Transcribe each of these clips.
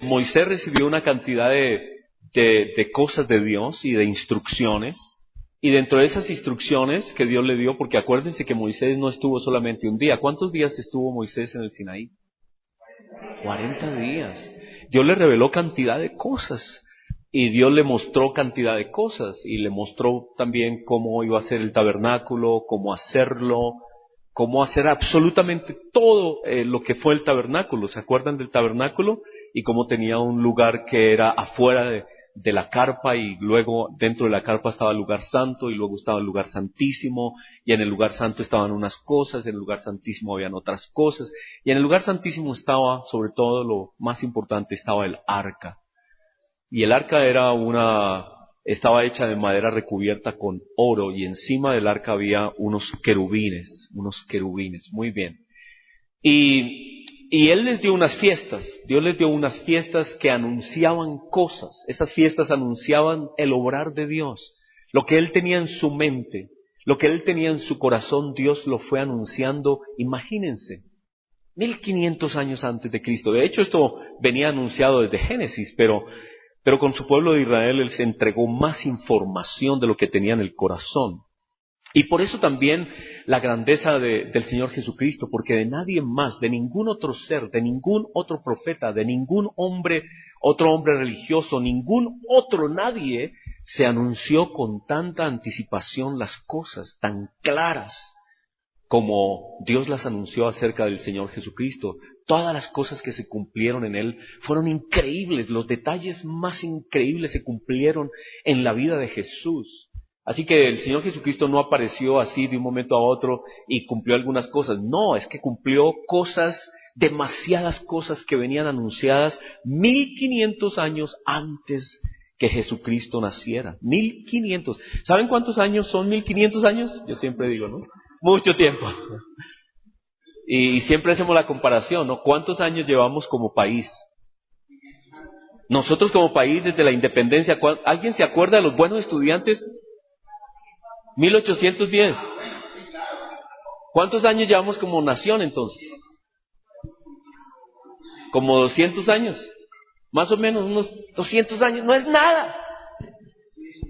Moisés recibió una cantidad de cosas de Dios y de instrucciones. Y dentro de esas instrucciones que Dios le dio, porque acuérdense que Moisés no estuvo solamente un día. ¿Cuántos días estuvo Moisés en el Sinaí? 40 días. Dios le reveló cantidad de cosas. Y Dios le mostró cantidad de cosas. Y le mostró también cómo iba a ser el tabernáculo, cómo hacerlo, cómo hacer absolutamente todo lo que fue el tabernáculo. ¿Se acuerdan del tabernáculo? Y cómo tenía un lugar que era afuera de la carpa, y luego dentro de la carpa estaba el lugar santo, y luego estaba el lugar santísimo, y en el lugar santo estaban unas cosas, en el lugar santísimo habían otras cosas, y en el lugar santísimo estaba, sobre todo lo más importante, estaba el arca. Y el arca estaba hecha de madera recubierta con oro, y encima del arca había unos querubines, muy bien. Y Él les dio unas fiestas, Dios les dio unas fiestas que anunciaban cosas. Esas fiestas anunciaban el obrar de Dios, lo que Él tenía en su mente, lo que Él tenía en su corazón, Dios lo fue anunciando, imagínense, 1500 años antes de Cristo. De hecho, esto venía anunciado desde Génesis, pero con su pueblo de Israel Él se entregó más información de lo que tenía en el corazón. Y por eso también la grandeza del Señor Jesucristo, porque de nadie más, de ningún otro ser, de ningún otro profeta, de ningún otro hombre religioso, nadie se anunció con tanta anticipación las cosas tan claras como Dios las anunció acerca del Señor Jesucristo. Todas las cosas que se cumplieron en Él fueron increíbles, los detalles más increíbles se cumplieron en la vida de Jesús. Así que el Señor Jesucristo no apareció así de un momento a otro y cumplió algunas cosas. No, es que cumplió cosas, demasiadas cosas que venían anunciadas 1500 años antes que Jesucristo naciera. 1500. ¿Saben cuántos años son 1500 años? Yo siempre digo, ¿no? Mucho tiempo. Y siempre hacemos la comparación, ¿no? ¿Cuántos años llevamos como país? Nosotros como país desde la independencia, ¿alguien se acuerda de los buenos estudiantes? 1810. ¿Cuántos años llevamos como nación entonces? Como 200 años. Más o menos unos 200 años. No es nada.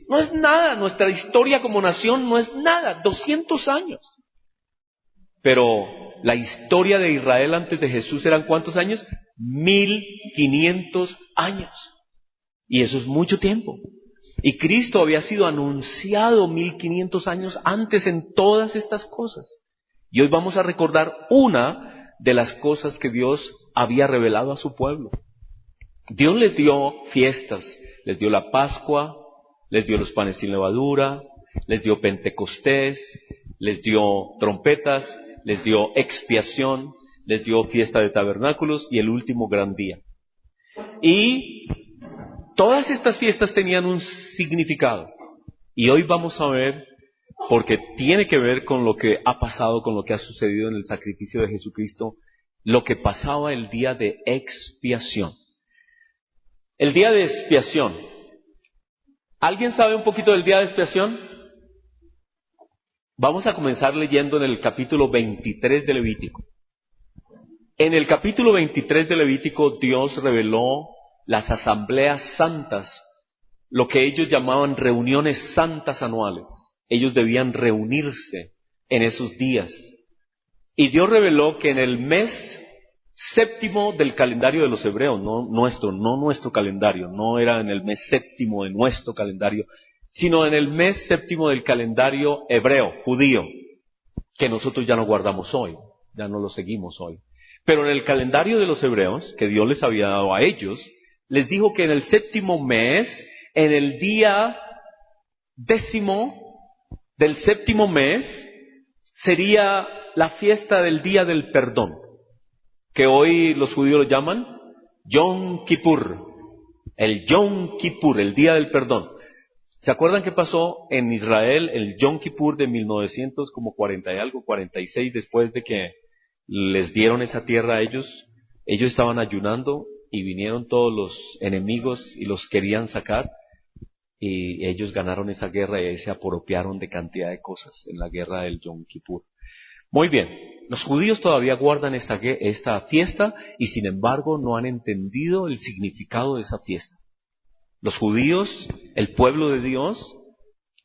No es nada. Nuestra historia como nación no es nada. 200 años. Pero la historia de Israel antes de Jesús eran ¿cuántos años? 1500 años. Y eso es mucho tiempo. Y Cristo había sido anunciado 1500 años antes en todas estas cosas. Y hoy vamos a recordar una de las cosas que Dios había revelado a su pueblo. Dios les dio fiestas, les dio la Pascua, les dio los panes sin levadura, les dio Pentecostés, les dio trompetas, les dio expiación, les dio fiesta de tabernáculos y el último gran día. Y todas estas fiestas tenían un significado. Y hoy vamos a ver, porque tiene que ver con lo que ha pasado, con lo que ha sucedido en el sacrificio de Jesucristo, lo que pasaba el día de expiación. El día de expiación. ¿Alguien sabe un poquito del día de expiación? Vamos a comenzar leyendo en el capítulo 23 de Levítico. En el capítulo 23 de Levítico, Dios reveló las asambleas santas, lo que ellos llamaban reuniones santas anuales. Ellos debían reunirse en esos días. Y Dios reveló que en el mes séptimo del calendario de los hebreos, no nuestro calendario, no era en el mes séptimo de nuestro calendario, sino en el mes séptimo del calendario hebreo, judío, que nosotros ya no guardamos hoy, ya no lo seguimos hoy. Pero en el calendario de los hebreos, que Dios les había dado a ellos, les dijo que en el séptimo mes, en el día 10º del séptimo mes, sería la fiesta del día del perdón, que hoy los judíos lo llaman Yom Kippur, el Yom Kippur, el día del perdón. ¿Se acuerdan qué pasó en Israel el Yom Kippur de 1940 y algo, 46, después de que les dieron esa tierra a ellos? Ellos estaban ayunando y vinieron todos los enemigos y los querían sacar, y ellos ganaron esa guerra y se apropiaron de cantidad de cosas en la guerra del Yom Kippur. Muy bien, los judíos todavía guardan esta fiesta y sin embargo no han entendido el significado de esa fiesta. Los judíos, el pueblo de Dios,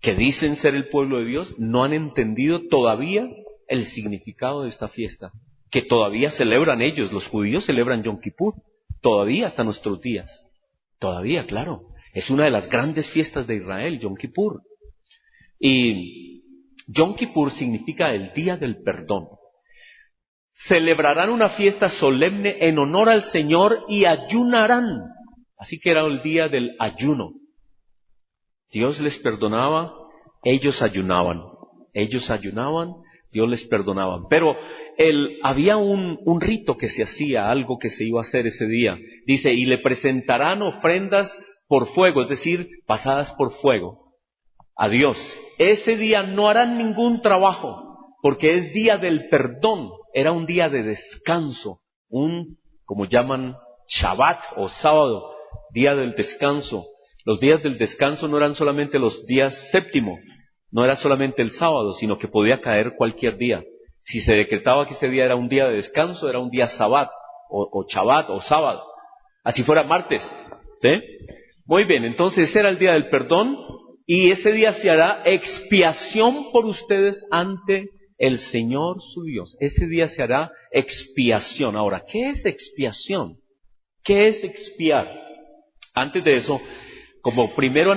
que dicen ser el pueblo de Dios, no han entendido todavía el significado de esta fiesta, que todavía celebran ellos. Los judíos celebran Yom Kippur, todavía hasta nuestros días. Todavía, claro. Es una de las grandes fiestas de Israel, Yom Kippur. Y Yom Kippur significa el día del perdón. Celebrarán una fiesta solemne en honor al Señor y ayunarán. Así que era el día del ayuno. Dios les perdonaba, ellos ayunaban. Ellos ayunaban, Dios les perdonaba. Pero había un rito que se hacía, algo que se iba a hacer ese día. Dice, y le presentarán ofrendas por fuego, es decir, pasadas por fuego, a Dios. Ese día no harán ningún trabajo, porque es día del perdón. Era un día de descanso, como llaman, Shabbat o sábado, día del descanso. Los días del descanso no eran solamente los días séptimo, no era solamente el sábado, sino que podía caer cualquier día. Si se decretaba que ese día era un día de descanso, era un día Sabbat, o Shabbat, o sábado. Así fuera martes, ¿sí? Muy bien, entonces ese era el día del perdón, y ese día se hará expiación por ustedes ante el Señor su Dios. Ese día se hará expiación. Ahora, ¿qué es expiación? ¿Qué es expiar? Antes de eso, como primero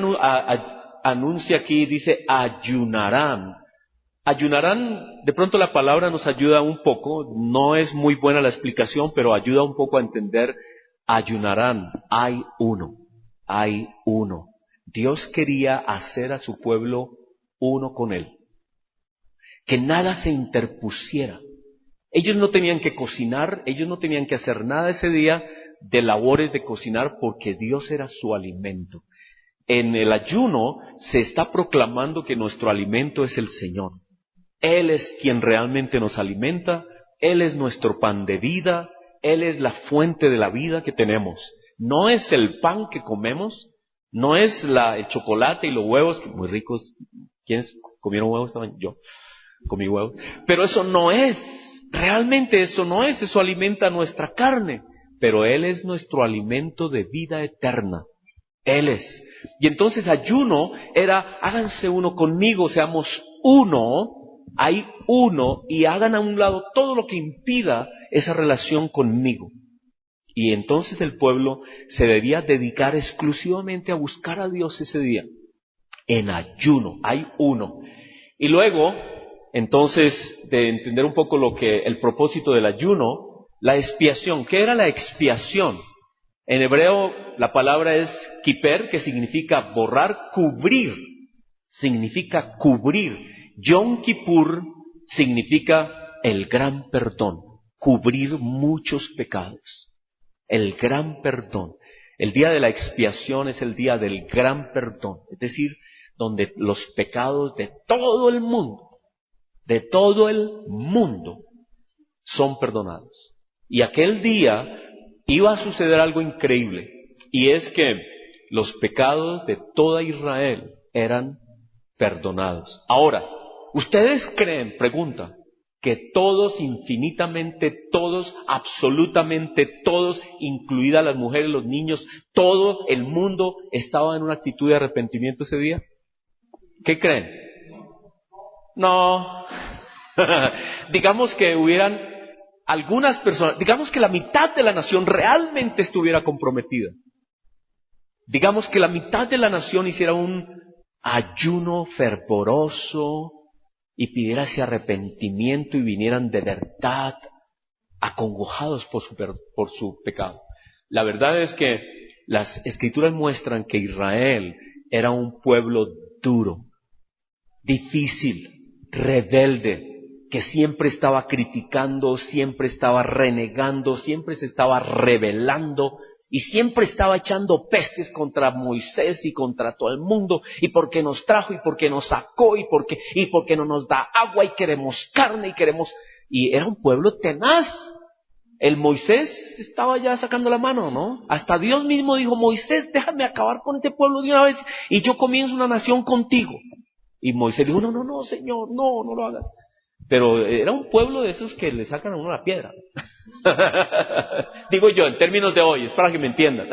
anuncia aquí, dice ayunarán. Ayunarán, de pronto la palabra nos ayuda un poco, no es muy buena la explicación, pero ayuda un poco a entender. Ayunarán, hay uno. Dios quería hacer a su pueblo uno con Él. Que nada se interpusiera. Ellos no tenían que cocinar, ellos no tenían que hacer nada ese día de labores de cocinar porque Dios era su alimento. En el ayuno se está proclamando que nuestro alimento es el Señor. Él es quien realmente nos alimenta, Él es nuestro pan de vida, Él es la fuente de la vida que tenemos. No es el pan que comemos, no es el chocolate y los huevos, que muy ricos. ¿Quiénes comieron huevos esta mañana? Yo comí huevos. Pero eso no es, realmente eso no es, eso alimenta nuestra carne. Pero Él es nuestro alimento de vida eterna. Él es. Y entonces ayuno era, háganse uno conmigo, seamos uno, hay uno, y hagan a un lado todo lo que impida esa relación conmigo. Y entonces el pueblo se debía dedicar exclusivamente a buscar a Dios ese día. En ayuno, hay uno. Y luego, entonces, de entender un poco el propósito del ayuno, la expiación. ¿Qué era la expiación? En hebreo la palabra es kiper, que significa borrar, cubrir. Significa cubrir. Yom Kippur significa el gran perdón, cubrir muchos pecados. El gran perdón. El día de la expiación es el día del gran perdón, es decir, donde los pecados de todo el mundo, son perdonados. Y aquel día iba a suceder algo increíble, y es que los pecados de toda Israel eran perdonados. Ahora, ¿ustedes creen, pregunta, que todos, infinitamente todos, absolutamente todos, incluidas las mujeres, los niños, todo el mundo estaba en una actitud de arrepentimiento ese día? ¿Qué creen? No. Digamos que hubieran algunas personas, digamos que la mitad de la nación realmente estuviera comprometida. Digamos que la mitad de la nación hiciera un ayuno fervoroso y pidiera ese arrepentimiento y vinieran de verdad acongojados por su pecado. La verdad es que las Escrituras muestran que Israel era un pueblo duro, difícil, rebelde, que siempre estaba criticando, siempre estaba renegando, siempre se estaba rebelando y siempre estaba echando pestes contra Moisés y contra todo el mundo, y porque nos trajo, y porque nos sacó, y porque no nos da agua, y queremos carne, y era un pueblo tenaz. El Moisés estaba ya sacando la mano, ¿no? Hasta Dios mismo dijo, Moisés, déjame acabar con ese pueblo de una vez, y yo comienzo una nación contigo. Y Moisés dijo, no, Señor, no lo hagas. pero era un pueblo de esos que le sacan a uno la piedra. Digo yo, en términos de hoy, es para que me entiendan.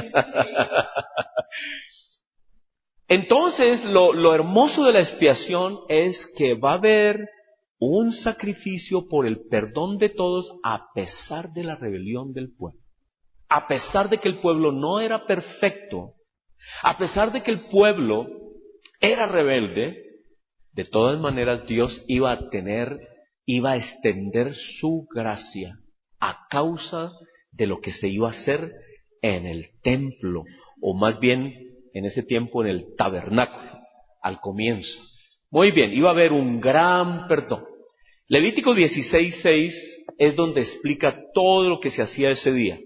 Entonces, lo hermoso de la expiación es que va a haber un sacrificio por el perdón de todos a pesar de la rebelión del pueblo. A pesar de que el pueblo no era perfecto, a pesar de que el pueblo era rebelde, de todas maneras Dios iba a extender su gracia a causa de lo que se iba a hacer en el templo, o más bien en ese tiempo en el tabernáculo, al comienzo. Muy bien, iba a haber un gran perdón. Levítico 16:6 es donde explica todo lo que se hacía ese día.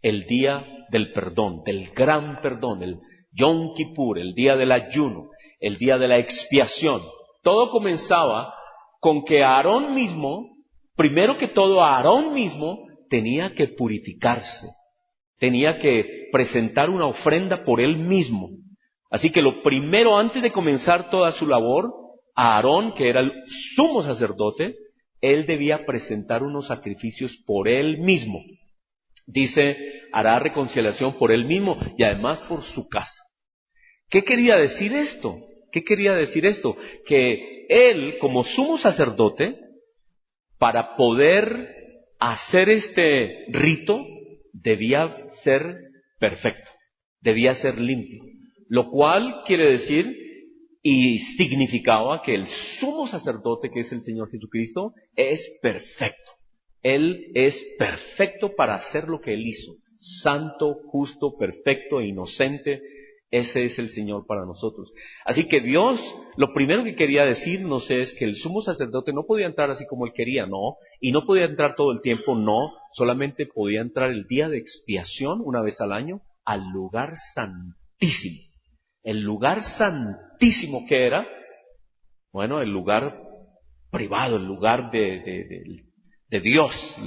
El día del perdón, del gran perdón, el Yom Kippur, el día del ayuno, el día de la expiación. Todo comenzaba con que Aarón mismo, primero que todo Aarón mismo, tenía que purificarse, tenía que presentar una ofrenda por él mismo. Así que lo primero, antes de comenzar toda su labor, Aarón, que era el sumo sacerdote, él debía presentar unos sacrificios por él mismo. Dice, hará reconciliación por él mismo y además por su casa. ¿Qué quería decir esto? ¿Qué quería decir esto? Que él, como sumo sacerdote, para poder hacer este rito, debía ser perfecto, debía ser limpio. Lo cual quiere decir y significaba que el sumo sacerdote, que es el Señor Jesucristo, es perfecto. Él es perfecto para hacer lo que Él hizo. Santo, justo, perfecto e inocente. Ese es el Señor para nosotros. Así que Dios, lo primero que quería decirnos es que el sumo sacerdote no podía entrar así como Él quería, no. Y no podía entrar todo el tiempo, no. Solamente podía entrar el día de expiación, una vez al año, al lugar santísimo. El lugar santísimo que era, bueno, el lugar privado, el lugar de Dios,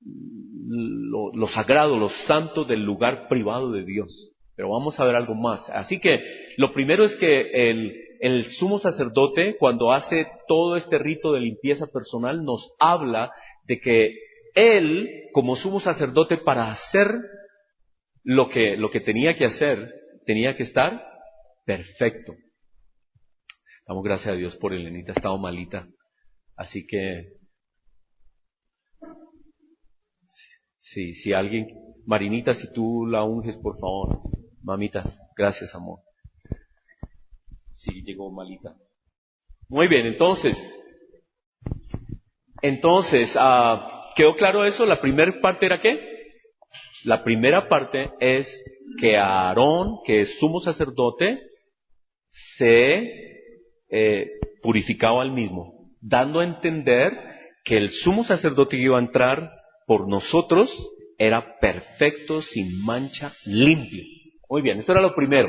lo sagrado, lo santo del lugar privado de Dios. Pero vamos a ver algo más. Así que lo primero es que el sumo sacerdote, cuando hace todo este rito de limpieza personal, nos habla de que él, como sumo sacerdote, para hacer lo que tenía que hacer, tenía que estar perfecto. Damos gracias a Dios por Elenita, ha estado malita. Así que si alguien, Marinita, si tú la unges, por favor. Mamita, gracias, amor. Sí, llegó malita. Muy bien, entonces, ¿quedó claro eso? ¿La primera parte era qué? La primera parte es que Aarón, que es sumo sacerdote, se purificaba al mismo, dando a entender que el sumo sacerdote que iba a entrar por nosotros era perfecto, sin mancha, limpio. Muy bien, eso era lo primero.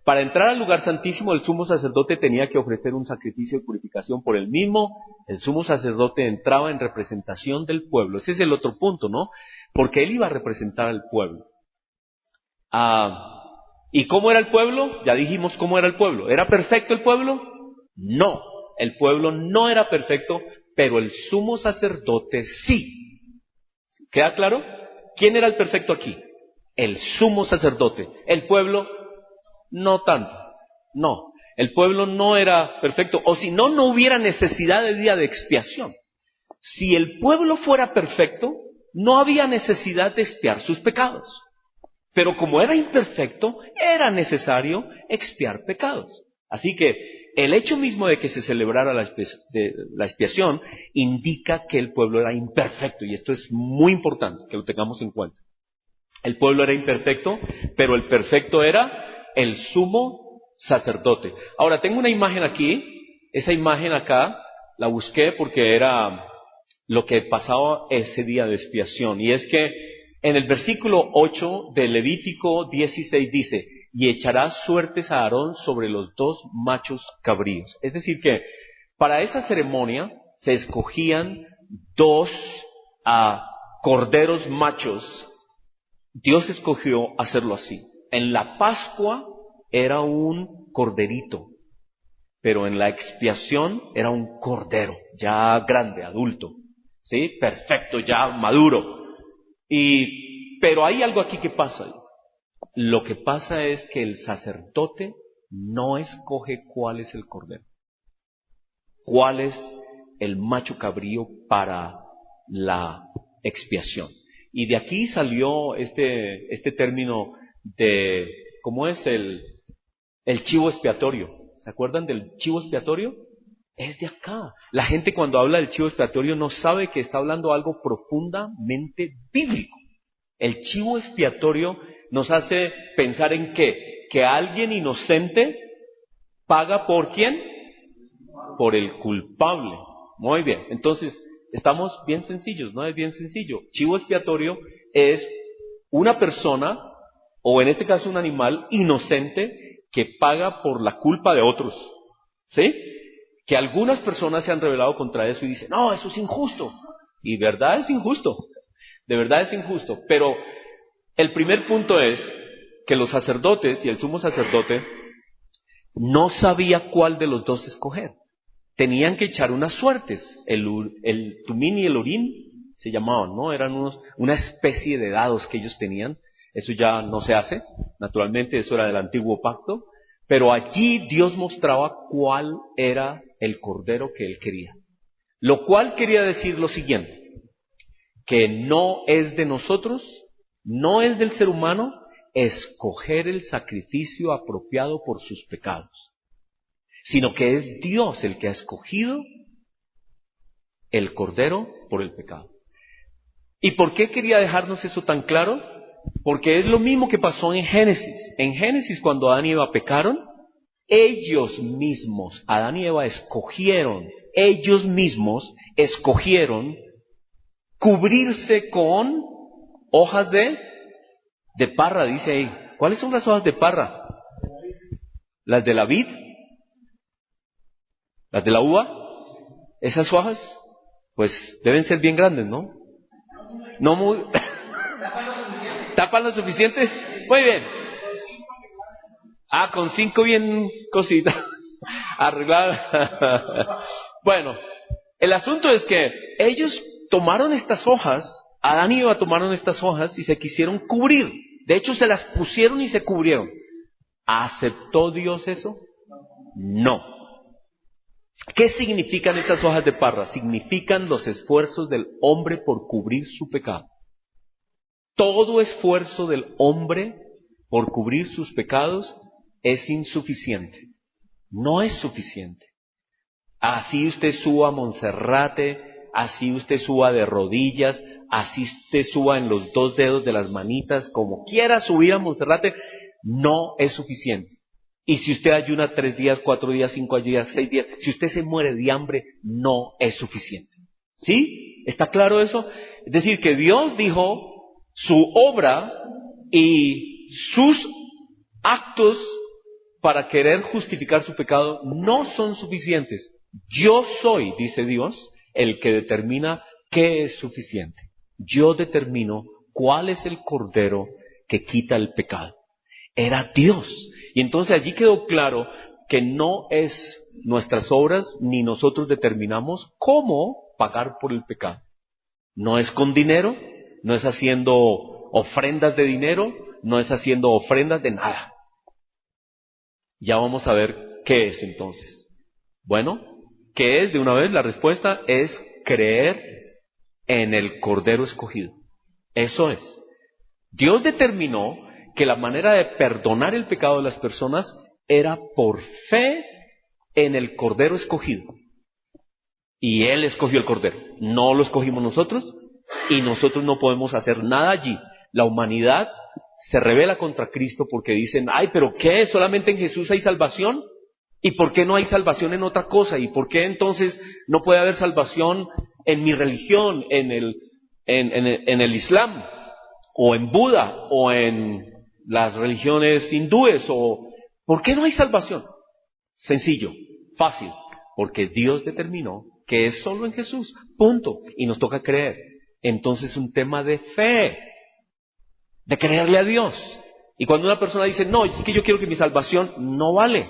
Para entrar al lugar santísimo, el sumo sacerdote tenía que ofrecer un sacrificio de purificación por él mismo. El sumo sacerdote entraba en representación del pueblo. Ese es el otro punto, ¿no? Porque él iba a representar al pueblo. ¿Y cómo era el pueblo? Ya dijimos cómo era el pueblo. ¿Era perfecto el pueblo? No, el pueblo no era perfecto, pero el sumo sacerdote sí. ¿Queda claro? ¿Quién era el perfecto aquí? El sumo sacerdote. El pueblo, no tanto. No, el pueblo no era perfecto. O si no, no hubiera necesidad de día de expiación. Si el pueblo fuera perfecto, no había necesidad de expiar sus pecados. Pero como era imperfecto, era necesario expiar pecados. Así que el hecho mismo de que se celebrara la expiación indica que el pueblo era imperfecto. Y esto es muy importante que lo tengamos en cuenta. El pueblo era imperfecto, pero el perfecto era el sumo sacerdote. Ahora, tengo una imagen aquí. Esa imagen acá la busqué porque era lo que pasaba ese día de expiación. Y es que en el versículo 8 de Levítico 16 dice, y echarás suertes a Aarón sobre los 2 machos cabríos. Es decir que para esa ceremonia se escogían 2 corderos machos. Dios escogió hacerlo así. En la Pascua era un corderito. pero en la expiación era un cordero, ya grande, adulto, ¿sí? Perfecto, ya maduro. Pero hay algo aquí que pasa. Lo que pasa es que el sacerdote no escoge cuál es el cordero, cuál es el macho cabrío para la expiación. Y de aquí salió este término de, ¿cómo es? El chivo expiatorio. ¿Se acuerdan del chivo expiatorio? Es de acá. La gente cuando habla del chivo expiatorio no sabe que está hablando algo profundamente bíblico. El chivo expiatorio nos hace pensar en ¿qué? Que alguien inocente paga ¿por quién? Por el culpable. Muy bien. Entonces, estamos bien sencillos, ¿no? Es bien sencillo. Chivo expiatorio es una persona, o en este caso un animal inocente, que paga por la culpa de otros. ¿Sí? Que algunas personas se han rebelado contra eso y dicen, no, eso es injusto. Y verdad es injusto. De verdad es injusto. Pero el primer punto es que los sacerdotes y el sumo sacerdote no sabía cuál de los dos escoger. Tenían que echar unas suertes. El Tumín y el Urín se llamaban, ¿no? Eran una especie de dados que ellos tenían. Eso ya no se hace. Naturalmente, eso era del antiguo pacto. Pero allí Dios mostraba cuál era el cordero que él quería. Lo cual quería decir lo siguiente, que no es de nosotros, no es del ser humano, escoger el sacrificio apropiado por sus pecados, sino que es Dios el que ha escogido el cordero por el pecado. ¿Y por qué quería dejarnos eso tan claro? Porque es lo mismo que pasó en Génesis. En Génesis, cuando Adán y Eva pecaron, ellos mismos, Adán y Eva ellos mismos escogieron cubrirse con hojas de parra, dice ahí. ¿Cuáles son las hojas de parra? ¿Las de la vid? ¿Las de la uva? Esas hojas, pues deben ser bien grandes, ¿no? No muy... ¿Tapan lo suficiente? Muy bien. Con 5 bien cositas. Arregladas. Bueno, el asunto es que ellos tomaron estas hojas, Adán y Eva tomaron estas hojas y se quisieron cubrir. De hecho, se las pusieron y se cubrieron. ¿Aceptó Dios eso? No. ¿Qué significan estas hojas de parra? Significan los esfuerzos del hombre por cubrir su pecado. Todo esfuerzo del hombre por cubrir sus pecados es insuficiente. No es suficiente. Así usted suba a Monserrate, así usted suba de rodillas, así usted suba en los 2 dedos de las manitas, como quiera subir a Monserrate, no es suficiente. Y si usted ayuna 3 días, 4 días, 5 días, 6 días, si usted se muere de hambre, no es suficiente. ¿Sí? ¿Está claro eso? Es decir, que Dios dijo, su obra y sus actos para querer justificar su pecado no son suficientes. Yo soy, dice Dios, el que determina qué es suficiente. Yo determino cuál es el cordero que quita el pecado. Era Dios. Y entonces allí quedó claro que no es nuestras obras ni nosotros determinamos cómo pagar por el pecado. No es con dinero, no es haciendo ofrendas de dinero, no es haciendo ofrendas de nada. Ya vamos a ver qué es entonces. Bueno, ¿qué es? De una vez la respuesta es creer en el Cordero escogido. Eso es. Dios determinó que la manera de perdonar el pecado de las personas era por fe en el Cordero escogido. Y Él escogió el Cordero. No lo escogimos nosotros y nosotros no podemos hacer nada allí. La humanidad se rebela contra Cristo porque dicen, ay, pero ¿qué? ¿Solamente en Jesús hay salvación? ¿Y por qué no hay salvación en otra cosa? ¿Y por qué entonces no puede haber salvación en mi religión, en el Islam, o en Buda, o en las religiones hindúes? O ¿por qué no hay salvación? Sencillo, fácil, porque Dios determinó que es solo en Jesús, punto, y nos toca creer. Entonces es un tema de fe, de creerle a Dios. Y cuando una persona dice, no, es que yo quiero que mi salvación, no vale.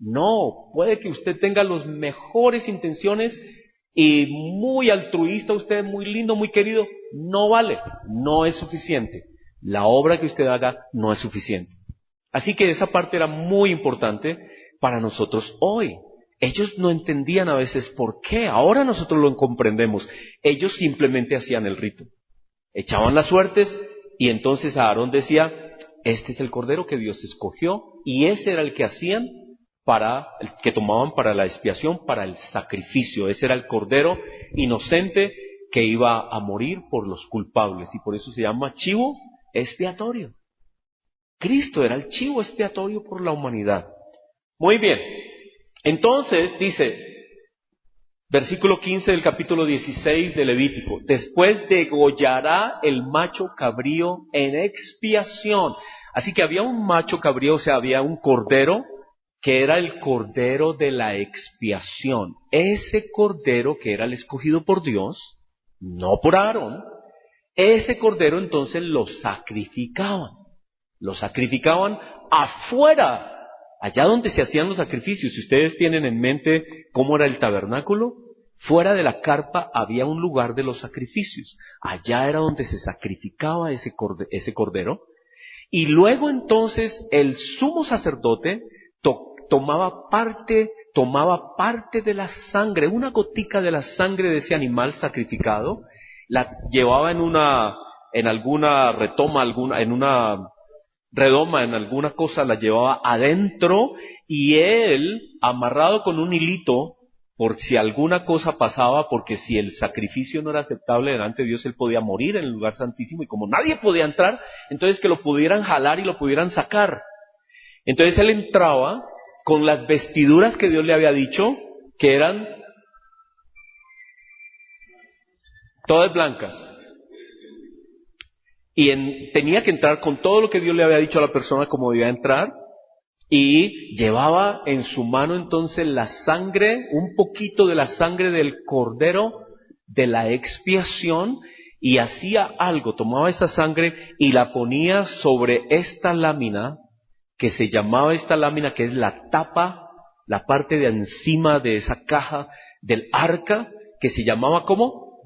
No, puede que usted tenga las mejores intenciones y muy altruista, usted muy lindo, muy querido, no vale, no es suficiente. La obra que usted haga no es suficiente. Así que esa parte era muy importante para nosotros hoy. Ellos no entendían a veces por qué, ahora nosotros lo comprendemos. Ellos simplemente hacían el rito. Echaban las suertes y entonces Aarón decía, este es el cordero que Dios escogió, y ese era el que hacían el que tomaban para la expiación, para el sacrificio. Ese era el cordero inocente que iba a morir por los culpables, y por eso se llama chivo expiatorio. Cristo era el chivo expiatorio por la humanidad. Muy bien, entonces dice, versículo 15 del capítulo 16 de Levítico, después degollará el macho cabrío en expiación. Así que había un macho cabrío, o sea, había un cordero que era el cordero de la expiación. Ese cordero que era el escogido por Dios, no por Aarón, ese cordero entonces lo sacrificaban. Lo sacrificaban afuera, allá donde se hacían los sacrificios. Si ustedes tienen en mente cómo era el tabernáculo, fuera de la carpa había un lugar de los sacrificios. Allá era donde se sacrificaba ese cordero. Y luego entonces el sumo sacerdote tomaba parte de la sangre, una gotica de la sangre de ese animal sacrificado, la llevaba en alguna redoma, en alguna cosa, la llevaba adentro, y él, amarrado con un hilito, por si alguna cosa pasaba, porque si el sacrificio no era aceptable delante de Dios, él podía morir en el lugar santísimo, y como nadie podía entrar, entonces que lo pudieran jalar y lo pudieran sacar. Entonces él entraba con las vestiduras que Dios le había dicho, que eran todas blancas. Y tenía que entrar con todo lo que Dios le había dicho a la persona como debía entrar, y llevaba en su mano entonces la sangre, un poquito de la sangre del cordero de la expiación, y hacía algo, tomaba esa sangre y la ponía sobre esta lámina, que se llamaba esta lámina, que es la tapa, la parte de encima de esa caja del arca, que se llamaba ¿cómo?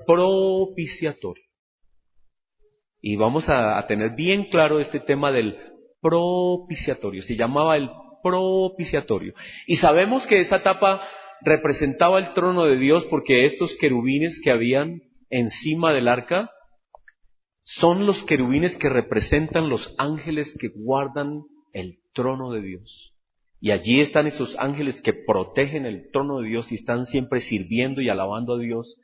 Propiciatorio. Y vamos a tener bien claro este tema del propiciatorio. Se llamaba el propiciatorio. Y sabemos que esa tapa representaba el trono de Dios, porque estos querubines que habían encima del arca son los querubines que representan los ángeles que guardan el trono de Dios. Y allí están esos ángeles que protegen el trono de Dios y están siempre sirviendo y alabando a Dios.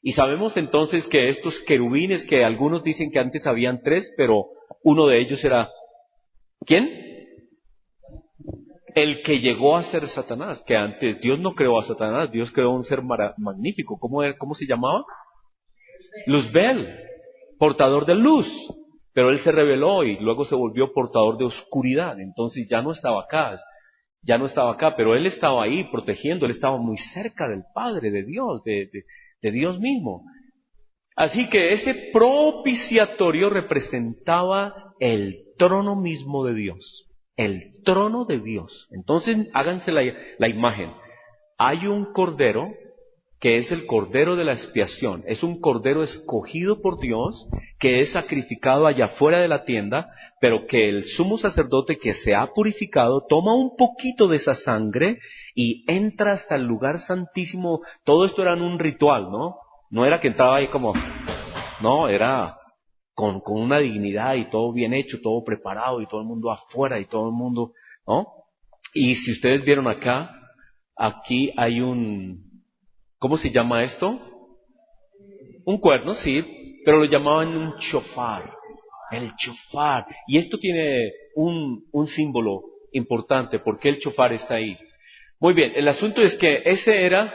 Y sabemos entonces que estos querubines, que algunos dicen que antes habían 3, pero uno de ellos era, ¿quién? El que llegó a ser Satanás, que antes Dios no creó a Satanás, Dios creó un ser magnífico. ¿Cómo se llamaba? Luzbel, portador de luz. Pero él se rebeló y luego se volvió portador de oscuridad. Entonces ya no estaba acá, pero él estaba ahí protegiendo, él estaba muy cerca del Padre, de Dios, de Dios mismo. Así que ese propiciatorio representaba el trono mismo de Dios, el trono de Dios. Entonces háganse la imagen. Hay un cordero que es el cordero de la expiación, es un cordero escogido por Dios, que es sacrificado allá afuera de la tienda, pero que el sumo sacerdote que se ha purificado toma un poquito de esa sangre y entra hasta el lugar santísimo. Todo esto era en un ritual, ¿no? No era que entraba ahí como, no, era con una dignidad y todo bien hecho, todo preparado y todo el mundo afuera y todo el mundo, ¿no? Y si ustedes vieron aquí hay ¿cómo se llama esto? Un cuerno, sí, pero lo llamaban un shofar, el shofar. Y esto tiene un símbolo importante, porque el shofar está ahí. Muy bien, el asunto es que ese era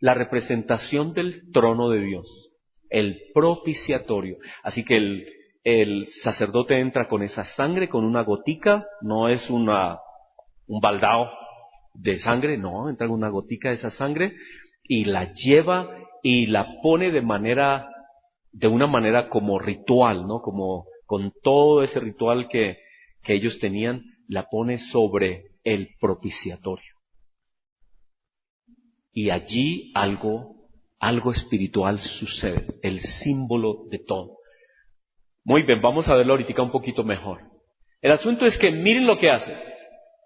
la representación del trono de Dios, el propiciatorio. Así que el sacerdote entra con esa sangre, con una gotica, no es un baldao de sangre, no, entra con una gotica de esa sangre, y la lleva y la pone de una manera como ritual, ¿no? Como con todo ese ritual que ellos tenían, la pone sobre el propiciatorio. Y allí algo espiritual sucede, el símbolo de todo. Muy bien, vamos a verlo ahorita un poquito mejor. El asunto es que miren lo que hace.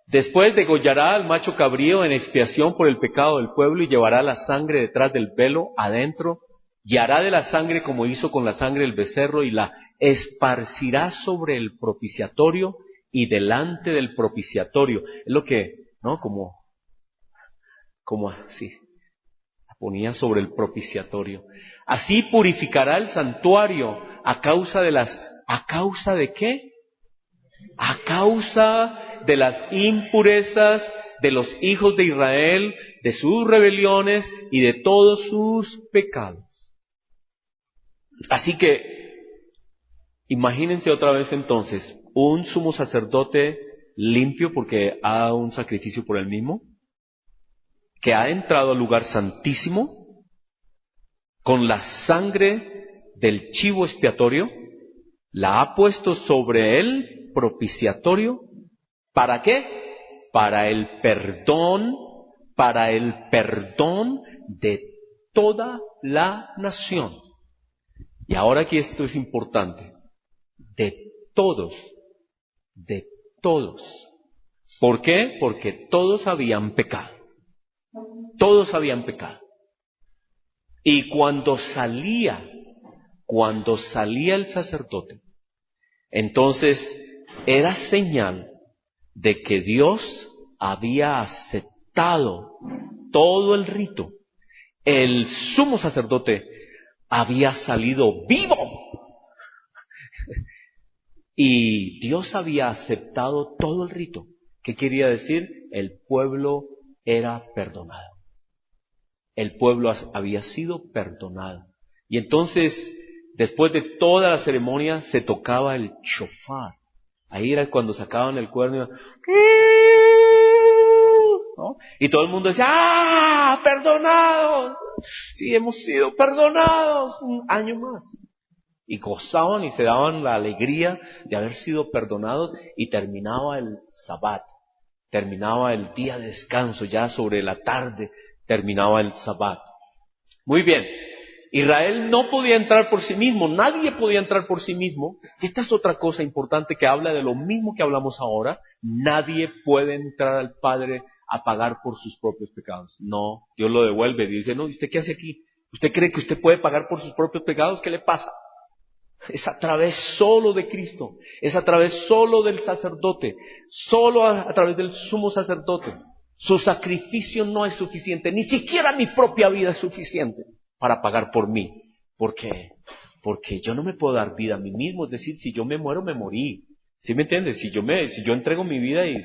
Después degollará al macho cabrío en expiación por el pecado del pueblo y llevará la sangre detrás del velo adentro y hará de la sangre como hizo con la sangre del becerro y la esparcirá sobre el propiciatorio y delante del propiciatorio. Es lo que, ¿no? Como así, la ponía sobre el propiciatorio. Así purificará el santuario ¿a causa de qué? A causa de las impurezas de los hijos de Israel, de sus rebeliones y de todos sus pecados. Así que, imagínense otra vez entonces, un sumo sacerdote limpio porque ha dado un sacrificio por él mismo, que ha entrado al lugar santísimo con la sangre del chivo expiatorio, la ha puesto sobre el propiciatorio. ¿Para qué? Para el perdón de toda la nación. Y ahora aquí esto es importante. De todos. ¿Por qué? Porque todos habían pecado. Todos habían pecado. Y cuando salía el sacerdote, entonces era señal de que Dios había aceptado todo el rito. El sumo sacerdote había salido vivo. Y Dios había aceptado todo el rito. ¿Qué quería decir? El pueblo era perdonado. El pueblo había sido perdonado. Y entonces, después de toda la ceremonia, se tocaba el shofar. Ahí era cuando sacaban el cuerno, ¿no? Y todo el mundo decía, ¡ah! ¡Perdonados! Sí, hemos sido perdonados un año más. Y gozaban y se daban la alegría de haber sido perdonados, y terminaba el Sabbat, terminaba el día de descanso, ya sobre la tarde terminaba el Sabbat. Muy bien. Israel no podía entrar por sí mismo, nadie podía entrar por sí mismo. Esta es otra cosa importante que habla de lo mismo que hablamos ahora. Nadie puede entrar al Padre a pagar por sus propios pecados. No, Dios lo devuelve y dice, no, ¿y usted qué hace aquí? ¿Usted cree que usted puede pagar por sus propios pecados? ¿Qué le pasa? Es a través solo de Cristo, es a través solo del sacerdote, solo a través del sumo sacerdote. Su sacrificio no es suficiente, ni siquiera mi propia vida es suficiente para pagar por mí. Porque yo no me puedo dar vida a mí mismo. Es decir, si yo me muero, me morí. ¿Sí me entiendes? Si yo entrego mi vida y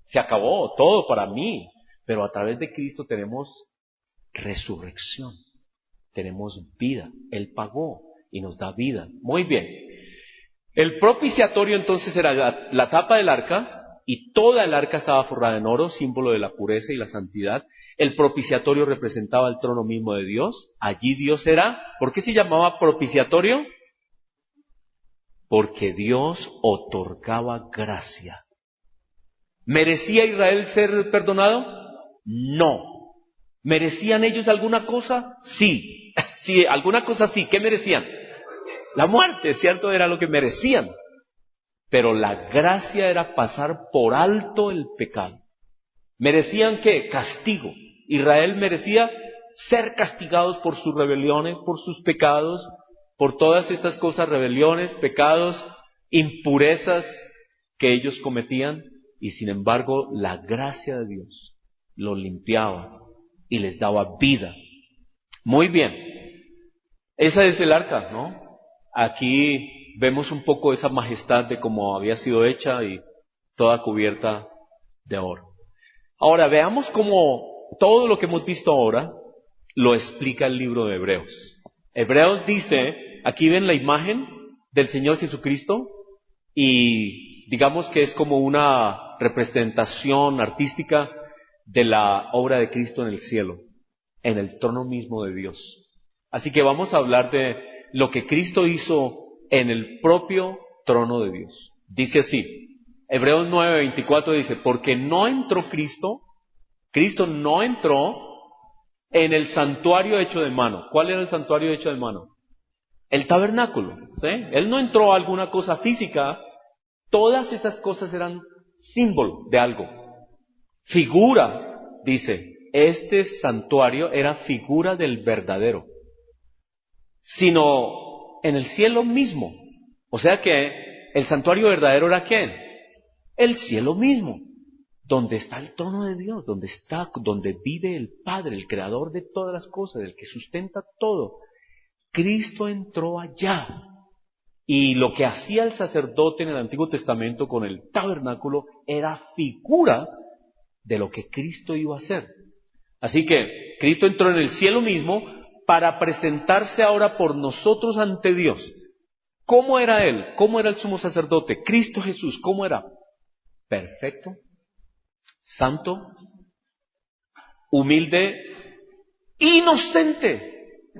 se acabó todo para mí. Pero a través de Cristo tenemos resurrección. Tenemos vida. Él pagó y nos da vida. Muy bien. El propiciatorio entonces era la tapa del arca, y toda el arca estaba forrada en oro, símbolo de la pureza y la santidad. El propiciatorio representaba el trono mismo de Dios. Allí Dios era. ¿Por qué se llamaba propiciatorio? Porque Dios otorgaba gracia. ¿Merecía Israel ser perdonado? No. ¿Merecían ellos alguna cosa? Sí. Sí, alguna cosa sí. ¿Qué merecían? La muerte, ¿cierto? Era lo que merecían. Pero la gracia era pasar por alto el pecado. ¿Merecían qué? Castigo. Israel merecía ser castigados por sus rebeliones, por sus pecados, por todas estas cosas, rebeliones, pecados, impurezas que ellos cometían. Y sin embargo, la gracia de Dios los limpiaba y les daba vida. Muy bien. Esa es el arca, ¿no? Aquí vemos un poco esa majestad de cómo había sido hecha y toda cubierta de oro. Ahora veamos cómo todo lo que hemos visto ahora lo explica el libro de Hebreos. Hebreos dice, aquí ven la imagen del Señor Jesucristo y digamos que es como una representación artística de la obra de Cristo en el cielo, en el trono mismo de Dios. Así que vamos a hablar de lo que Cristo hizo en el propio trono de Dios. Dice así, Hebreos 9:24 dice, porque no entró Cristo no entró en el santuario hecho de mano. ¿Cuál era el santuario hecho de mano? El tabernáculo, ¿sí? Él no entró a alguna cosa física. Todas esas cosas eran símbolo de algo. Figura, dice, este santuario era figura del verdadero. Sino en el cielo mismo. O sea que el santuario verdadero era ¿quién? El cielo mismo. Donde está el trono de Dios, donde vive el Padre, el creador de todas las cosas, el que sustenta todo. Cristo entró allá. Y lo que hacía el sacerdote en el Antiguo Testamento con el tabernáculo era figura de lo que Cristo iba a hacer. Así que Cristo entró en el cielo mismo para presentarse ahora por nosotros ante Dios. ¿Cómo era Él? ¿Cómo era el sumo sacerdote? Cristo Jesús, ¿cómo era? Perfecto, santo, humilde, inocente.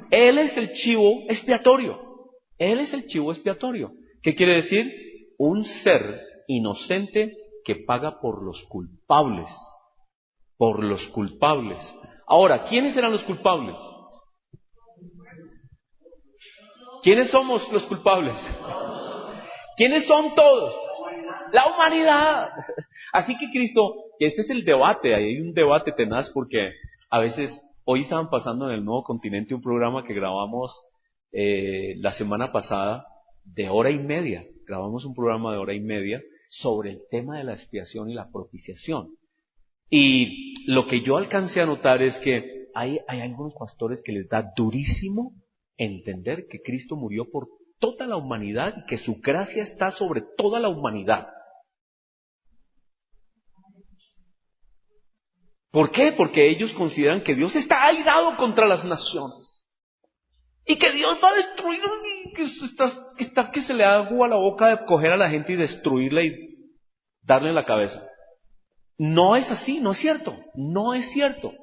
Él es el chivo expiatorio. Él es el chivo expiatorio. ¿Qué quiere decir? Un ser inocente que paga por los culpables. Por los culpables. Ahora, ¿quiénes eran los culpables? ¿Quiénes somos los culpables? ¿Quiénes son todos? La humanidad. Así que Cristo, que este es el debate, hay un debate tenaz porque a veces, hoy estaban pasando en el Nuevo Continente un programa que grabamos la semana pasada de 1:30. Grabamos un programa de 1:30 sobre el tema de la expiación y la propiciación. Y lo que yo alcancé a notar es que hay algunos pastores que les da durísimo entender que Cristo murió por toda la humanidad y que su gracia está sobre toda la humanidad. ¿Por qué? Porque ellos consideran que Dios está airado contra las naciones. Y que Dios va a destruir, que se le da agua a la boca de coger a la gente y destruirla y darle en la cabeza. No es así, no es cierto, no es cierto.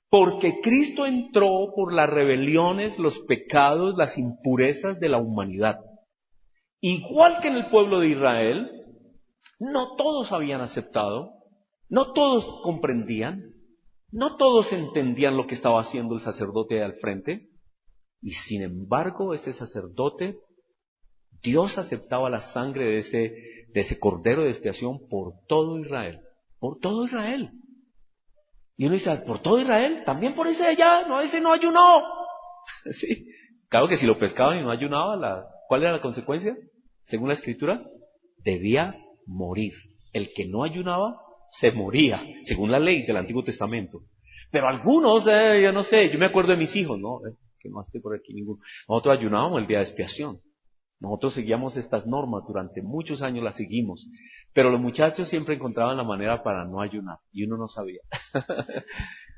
Porque Cristo entró por las rebeliones, los pecados, las impurezas de la humanidad. Igual que en el pueblo de Israel, no todos habían aceptado, no todos comprendían, no todos entendían lo que estaba haciendo el sacerdote al frente. Y sin embargo, ese sacerdote, Dios aceptaba la sangre de ese cordero de expiación por todo Israel. Por todo Israel. Y uno dice, ¿por todo Israel? También por ese de allá, no, ese no ayunó. Sí. Claro que si lo pescaban y no ayunaba, ¿cuál era la consecuencia? Según la Escritura, debía morir. El que no ayunaba, se moría, según la ley del Antiguo Testamento. Pero algunos, yo no sé, yo me acuerdo de mis hijos, ¿no? Que no estoy por aquí ninguno. Nosotros ayunábamos el día de expiación. Nosotros seguíamos estas normas, durante muchos años las seguimos. Pero los muchachos siempre encontraban la manera para no ayunar, y uno no sabía.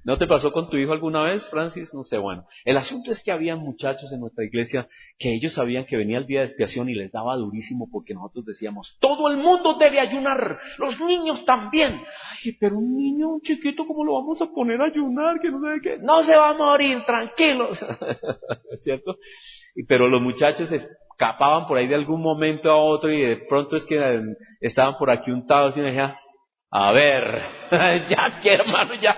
¿No te pasó con tu hijo alguna vez, Francis? No sé, bueno. El asunto es que había muchachos en nuestra iglesia que ellos sabían que venía el día de expiación y les daba durísimo porque nosotros decíamos, todo el mundo debe ayunar, los niños también. Ay, pero un niño chiquito, ¿cómo lo vamos a poner a ayunar? Que no sabe qué. No se va a morir, tranquilos. ¿Es cierto? Pero los muchachos escapaban por ahí de algún momento a otro y de pronto es que estaban por aquí untados y me decían, a ver, ya que hermano, ya.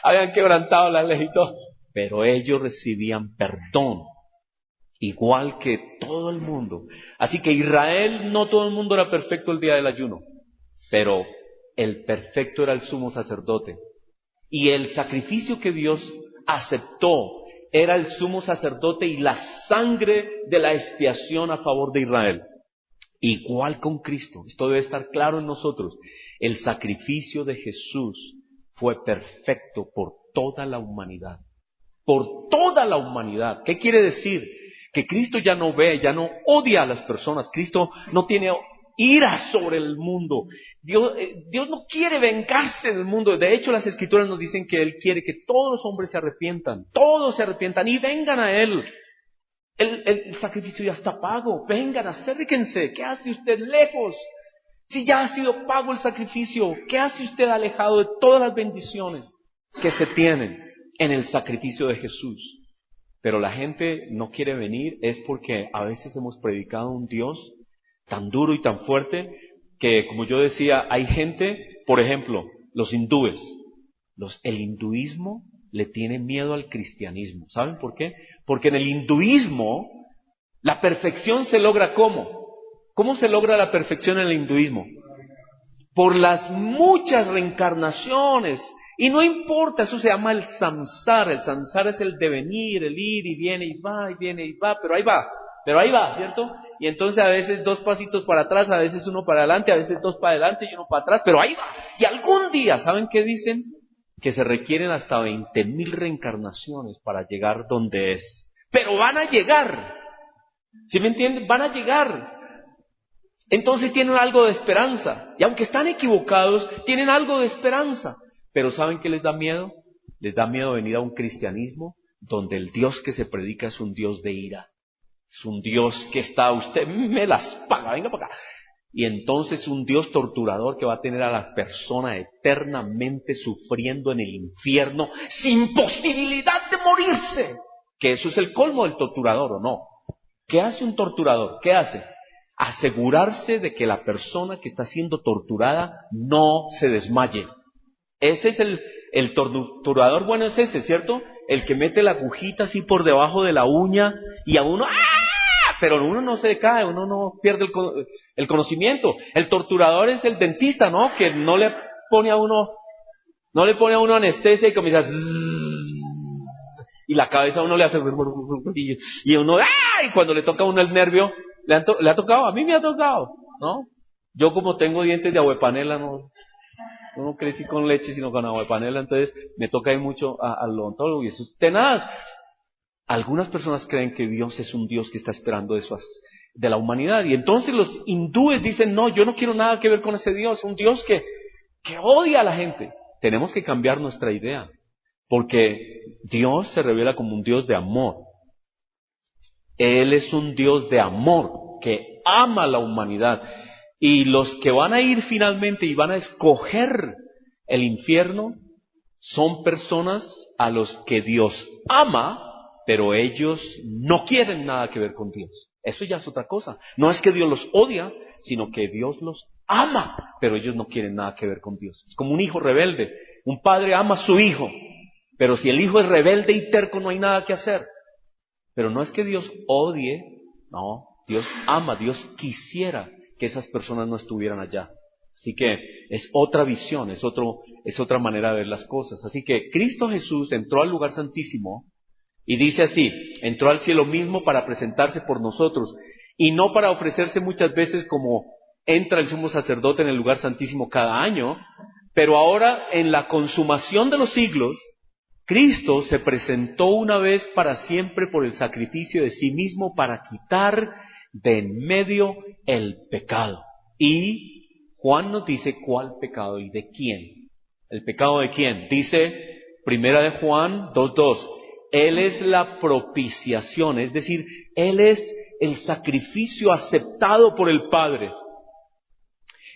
Habían quebrantado la ley y todo. Pero ellos recibían perdón, igual que todo el mundo. Así que Israel, no todo el mundo era perfecto el día del ayuno, pero el perfecto era el sumo sacerdote. Y el sacrificio que Dios aceptó era el sumo sacerdote y la sangre de la expiación a favor de Israel. Igual con Cristo, esto debe estar claro en nosotros. El sacrificio de Jesús fue perfecto por toda la humanidad. Por toda la humanidad. ¿Qué quiere decir? Que Cristo ya no ve, ya no odia a las personas. Cristo no tiene ira sobre el mundo. Dios no quiere vengarse del mundo. De hecho, las Escrituras nos dicen que Él quiere que todos los hombres se arrepientan. Todos se arrepientan y vengan a Él. El sacrificio ya está pago. Vengan, acérquense. ¿Qué hace usted lejos? Si ya ha sido pago el sacrificio, ¿qué hace usted alejado de todas las bendiciones que se tienen en el sacrificio de Jesús? Pero la gente no quiere venir, es porque a veces hemos predicado un Dios tan duro y tan fuerte que, como yo decía, hay gente, por ejemplo, los hindúes. El hinduismo le tiene miedo al cristianismo. ¿Saben por qué? Porque en el hinduismo la perfección se logra ¿cómo? ¿Cómo se logra la perfección en el hinduismo? Por las muchas reencarnaciones. Y no importa, eso se llama el samsara. El samsara es el devenir, el ir y viene y va, y viene y va, pero ahí va, ¿cierto? Y entonces a veces 2 pasitos para atrás, a veces 1 para adelante, a veces 2 para adelante y 1 para atrás, pero ahí va. Y algún día, ¿saben qué dicen? Que se requieren hasta 20,000 reencarnaciones para llegar donde es. Pero van a llegar. ¿Sí me entienden? Van a llegar. Entonces tienen algo de esperanza. Y aunque están equivocados, tienen algo de esperanza. Pero ¿saben qué les da miedo? Les da miedo venir a un cristianismo donde el Dios que se predica es un Dios de ira. Es un Dios que está, usted me las paga, venga para acá. Y entonces un Dios torturador que va a tener a las personas eternamente sufriendo en el infierno sin posibilidad de morirse. Que eso es el colmo del torturador, ¿o no? ¿Qué hace un torturador? ¿Qué hace? Asegurarse de que la persona que está siendo torturada no se desmaye. Ese es el torturador, bueno, es ese, ¿cierto? El que mete la agujita así por debajo de la uña y a uno, ¡ah! Pero uno no se cae, uno no pierde el conocimiento. El torturador es el dentista, ¿no? Que no le pone a uno anestesia y comienza y la cabeza a uno le hace y uno, ¡ah! Y cuando le toca a uno el nervio, le ha tocado, a mí me ha tocado, ¿no? Yo como tengo dientes de aguepanela, no crecí con leche sino con aguepanela, entonces me toca ir mucho al odontólogo y eso es tenaz. Algunas personas creen que Dios es un Dios que está esperando eso de la humanidad, y entonces los hindúes dicen, no, yo no quiero nada que ver con ese Dios, un Dios que odia a la gente. Tenemos que cambiar nuestra idea, porque Dios se revela como un Dios de amor. Él es un Dios de amor que ama a la humanidad. Y los que van a ir finalmente y van a escoger el infierno son personas a los que Dios ama, pero ellos no quieren nada que ver con Dios. Eso ya es otra cosa. No es que Dios los odia, sino que Dios los ama, pero ellos no quieren nada que ver con Dios. Es como un hijo rebelde. Un padre ama a su hijo, pero si el hijo es rebelde y terco no hay nada que hacer. Pero no es que Dios odie, no, Dios ama, Dios quisiera que esas personas no estuvieran allá. Así que es otra visión, es otra manera de ver las cosas. Así que Cristo Jesús entró al lugar santísimo y dice así, entró al cielo mismo para presentarse por nosotros y no para ofrecerse muchas veces como entra el sumo sacerdote en el lugar santísimo cada año, pero ahora en la consumación de los siglos, Cristo se presentó una vez para siempre por el sacrificio de sí mismo para quitar de en medio el pecado. Y Juan nos dice cuál pecado y de quién. ¿El pecado de quién? Dice Primera de Juan 2:2. Él es la propiciación, es decir, Él es el sacrificio aceptado por el Padre.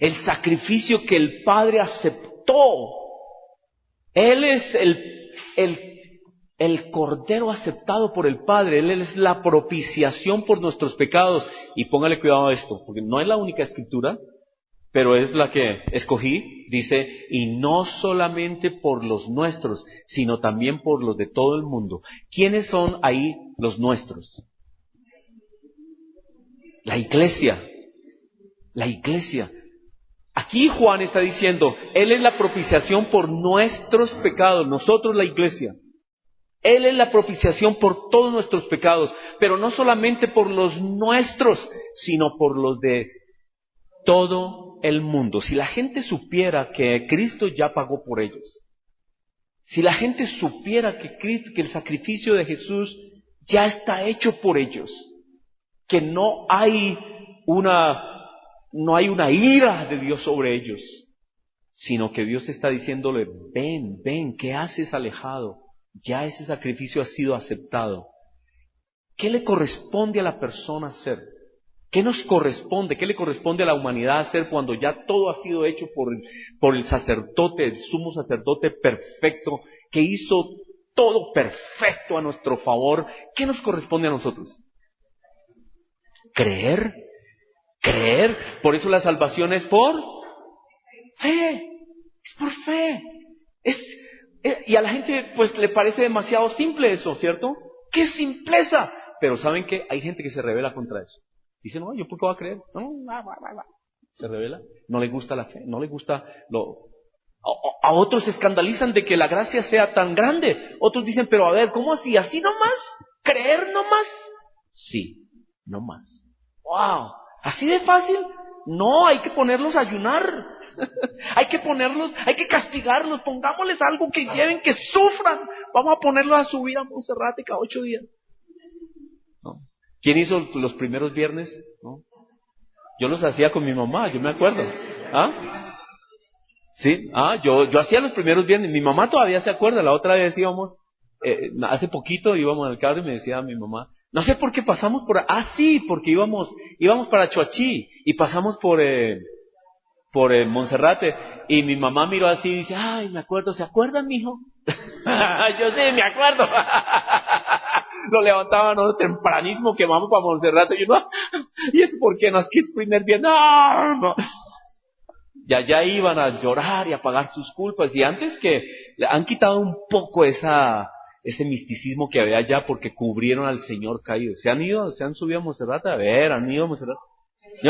El sacrificio que el Padre aceptó. Él es el Cordero aceptado por el Padre. Él es la propiciación por nuestros pecados. Y póngale cuidado a esto, porque no es la única escritura, pero es la que escogí. Dice, y no solamente por los nuestros, sino también por los de todo el mundo. ¿Quiénes son ahí los nuestros? La iglesia. La iglesia. Aquí Juan está diciendo, Él es la propiciación por nuestros pecados, nosotros la iglesia. Él es la propiciación por todos nuestros pecados, pero no solamente por los nuestros, sino por los de todo el mundo. Si la gente supiera que Cristo ya pagó por ellos, si la gente supiera que el sacrificio de Jesús ya está hecho por ellos, que no hay una ira de Dios sobre ellos, sino que Dios está diciéndole, ven, ¿qué haces alejado? Ya ese sacrificio ha sido aceptado. ¿Qué le corresponde a la persona hacer? ¿Qué nos corresponde? ¿Qué le corresponde a la humanidad hacer cuando ya todo ha sido hecho por el sacerdote, el sumo sacerdote perfecto, que hizo todo perfecto a nuestro favor? ¿Qué nos corresponde a nosotros? Creer Creer. Por eso la salvación es por fe. Es por fe. Y a la gente pues le parece demasiado simple eso, ¿cierto? ¡Qué simpleza! Pero ¿saben qué? Hay gente que se rebela contra eso. Dice, no, ¿yo por qué voy a creer? No, se revela. No le gusta la fe, no le gusta A otros se escandalizan de que la gracia sea tan grande. Otros dicen, pero a ver, ¿cómo así? ¿Así nomás? ¿Creer nomás? Sí, nomás. ¡Wow! ¿Así de fácil? No, hay que ponerlos a ayunar. hay que castigarlos. Pongámosles algo que lleven, que sufran. Vamos a ponerlos a subir a Monserrate cada 8 días. ¿No? ¿Quién hizo los primeros viernes? ¿No? Yo los hacía con mi mamá, yo me acuerdo. ¿Ah? Sí, yo hacía los primeros viernes. Mi mamá todavía se acuerda. La otra vez íbamos, hace poquito íbamos en el carro y me decía mi mamá, no sé por qué pasamos por, sí, porque íbamos para Choachí y pasamos por Monserrate, y mi mamá miró así y dice, ay, me acuerdo, ¿se acuerdan, mijo? Yo sí, me acuerdo. Lo levantábamos tempranísimo que vamos para Monserrate, y yo, no, ¿y es por qué no? Es que es primer viernes, no. Ya iban a llorar y a pagar sus culpas, y antes que han quitado un poco ese misticismo que había allá porque cubrieron al Señor caído. Se han subido a Monserrate, han ido a Monserrate.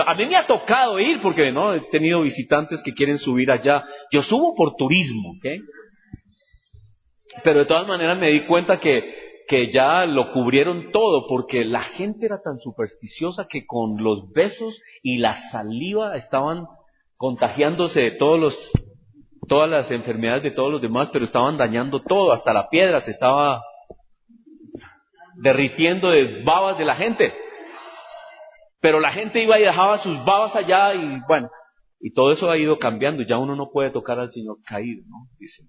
A mí me ha tocado ir porque no he tenido visitantes que quieren subir allá. Yo subo por turismo, ¿ok? Pero de todas maneras me di cuenta que ya lo cubrieron todo, porque la gente era tan supersticiosa que con los besos y la saliva estaban contagiándose de todas las enfermedades de todos los demás, pero estaban dañando todo, hasta la piedra se estaba derritiendo de babas de la gente. Pero la gente iba y dejaba sus babas allá, y bueno, y todo eso ha ido cambiando. Ya uno no puede tocar al Señor caído, ¿no? Dice.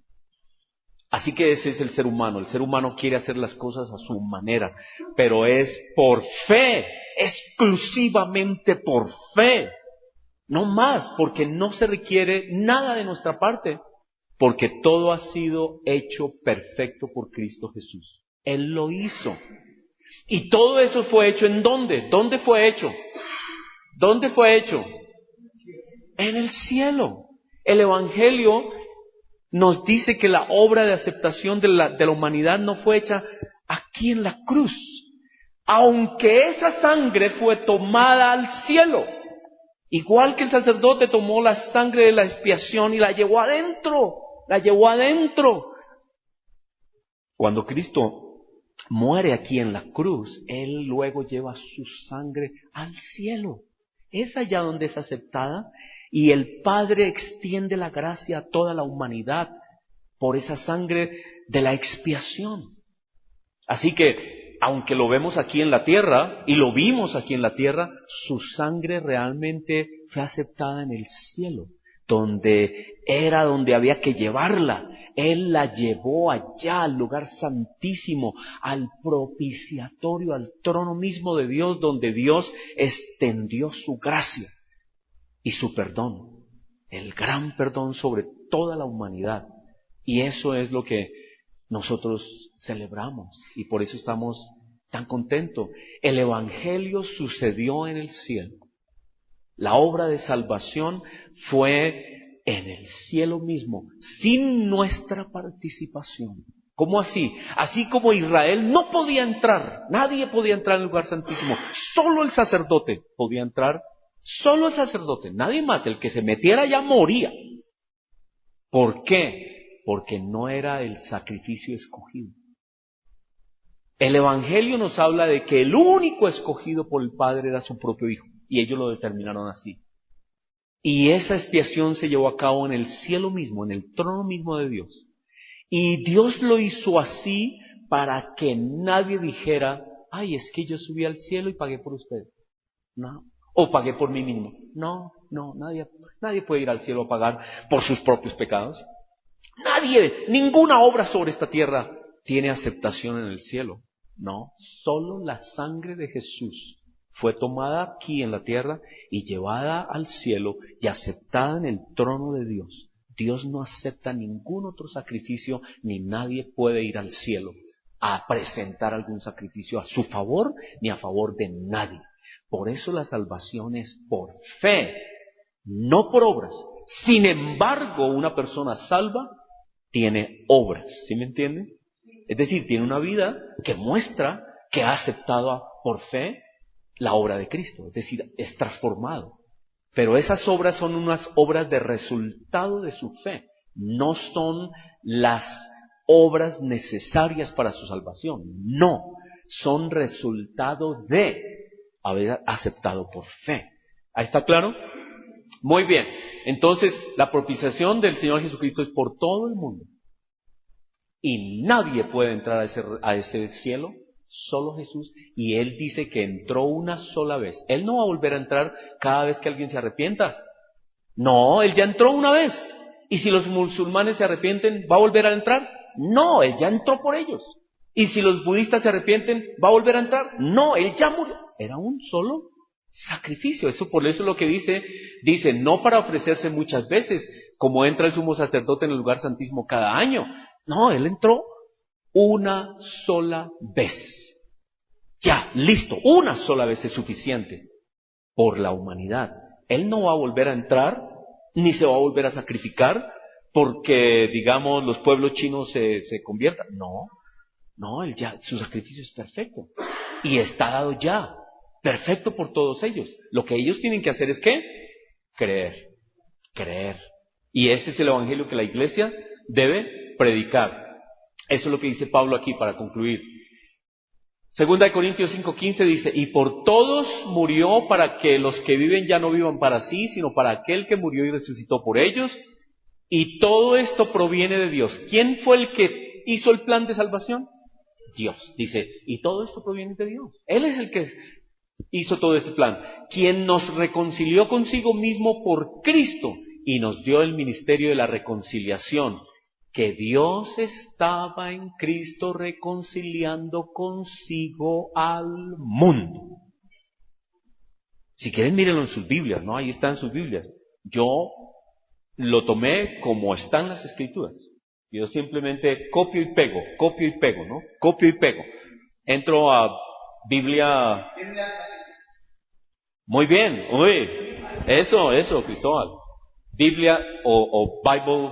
Así que ese es el ser humano. El ser humano quiere hacer las cosas a su manera, pero es por fe, exclusivamente por fe. No más, porque no se requiere nada de nuestra parte, porque todo ha sido hecho perfecto por Cristo Jesús. Él lo hizo. Y todo eso fue hecho ¿en dónde? ¿Dónde fue hecho? ¿Dónde fue hecho? En el cielo. El Evangelio nos dice que la obra de aceptación de la humanidad no fue hecha aquí en la cruz, aunque esa sangre fue tomada al cielo. Igual que el sacerdote tomó la sangre de la expiación y la llevó adentro. Cuando Cristo muere aquí en la cruz, Él luego lleva su sangre al cielo. Es allá donde es aceptada, y el Padre extiende la gracia a toda la humanidad por esa sangre de la expiación. Así que, aunque lo vemos aquí en la tierra, y lo vimos aquí en la tierra, su sangre realmente fue aceptada en el cielo, donde había que llevarla. Él la llevó allá al lugar santísimo, al propiciatorio, al trono mismo de Dios, donde Dios extendió su gracia y su perdón, el gran perdón sobre toda la humanidad. Y eso es lo que nosotros celebramos, y por eso estamos tan contentos. El Evangelio sucedió en el cielo. La obra de salvación fue en el cielo mismo, sin nuestra participación. ¿Cómo así? Así como Israel no podía entrar, nadie podía entrar en el lugar santísimo, solo el sacerdote podía entrar, solo el sacerdote, nadie más. El que se metiera ya moría. ¿Por qué? Porque no era el sacrificio escogido. El Evangelio nos habla de que el único escogido por el Padre era su propio Hijo, y ellos lo determinaron así. Y esa expiación se llevó a cabo en el cielo mismo, en el trono mismo de Dios. Y Dios lo hizo así para que nadie dijera, ay, es que yo subí al cielo y pagué por usted. No. O pagué por mí mismo. No, nadie puede ir al cielo a pagar por sus propios pecados. Nadie, ninguna obra sobre esta tierra tiene aceptación en el cielo. No, solo la sangre de Jesús fue tomada aquí en la tierra y llevada al cielo y aceptada en el trono de Dios. Dios no acepta ningún otro sacrificio, ni nadie puede ir al cielo a presentar algún sacrificio a su favor ni a favor de nadie. Por eso la salvación es por fe, no por obras. Sin embargo, una persona salva tiene obras, ¿sí me entienden? Es decir, tiene una vida que muestra que ha aceptado por fe la obra de Cristo, es decir, es transformado. Pero esas obras son unas obras de resultado de su fe, no son las obras necesarias para su salvación, no, son resultado de haber aceptado por fe. ¿Ahí está claro? Muy bien, entonces la propiciación del Señor Jesucristo es por todo el mundo. Y nadie puede entrar a ese cielo, solo Jesús. Y Él dice que entró una sola vez. Él no va a volver a entrar cada vez que alguien se arrepienta. No, Él ya entró una vez. Y si los musulmanes se arrepienten, ¿va a volver a entrar? No, Él ya entró por ellos. Y si los budistas se arrepienten, ¿va a volver a entrar? No, Él ya murió. Era un solo sacrificio. Eso por eso es lo que dice, no para ofrecerse muchas veces, como entra el sumo sacerdote en el lugar santísimo cada año. No, Él entró una sola vez. Ya, listo, una sola vez es suficiente por la humanidad. Él no va a volver a entrar, ni se va a volver a sacrificar porque, digamos, los pueblos chinos se conviertan. No, Él ya, su sacrificio es perfecto. Y está dado ya, perfecto por todos ellos. Lo que ellos tienen que hacer es ¿qué? Creer. Y ese es el evangelio que la iglesia debe predicar. Eso es lo que dice Pablo aquí para concluir. 2 Corintios 5:15 dice, y por todos murió para que los que viven ya no vivan para sí, sino para aquel que murió y resucitó por ellos. Y todo esto proviene de Dios. ¿Quién fue el que hizo el plan de salvación? Dios. Dice, y todo esto proviene de Dios. Él es el que hizo todo este plan. Quien nos reconcilió consigo mismo por Cristo y nos dio el ministerio de la reconciliación. Que Dios estaba en Cristo reconciliando consigo al mundo. Si quieren, mírenlo en sus Biblias, ¿no? Ahí está en sus Biblias. Yo lo tomé como están las Escrituras. Yo simplemente copio y pego, ¿no? Copio y pego. Entro a Biblia. Muy bien, eso, Cristóbal. Biblia o Bible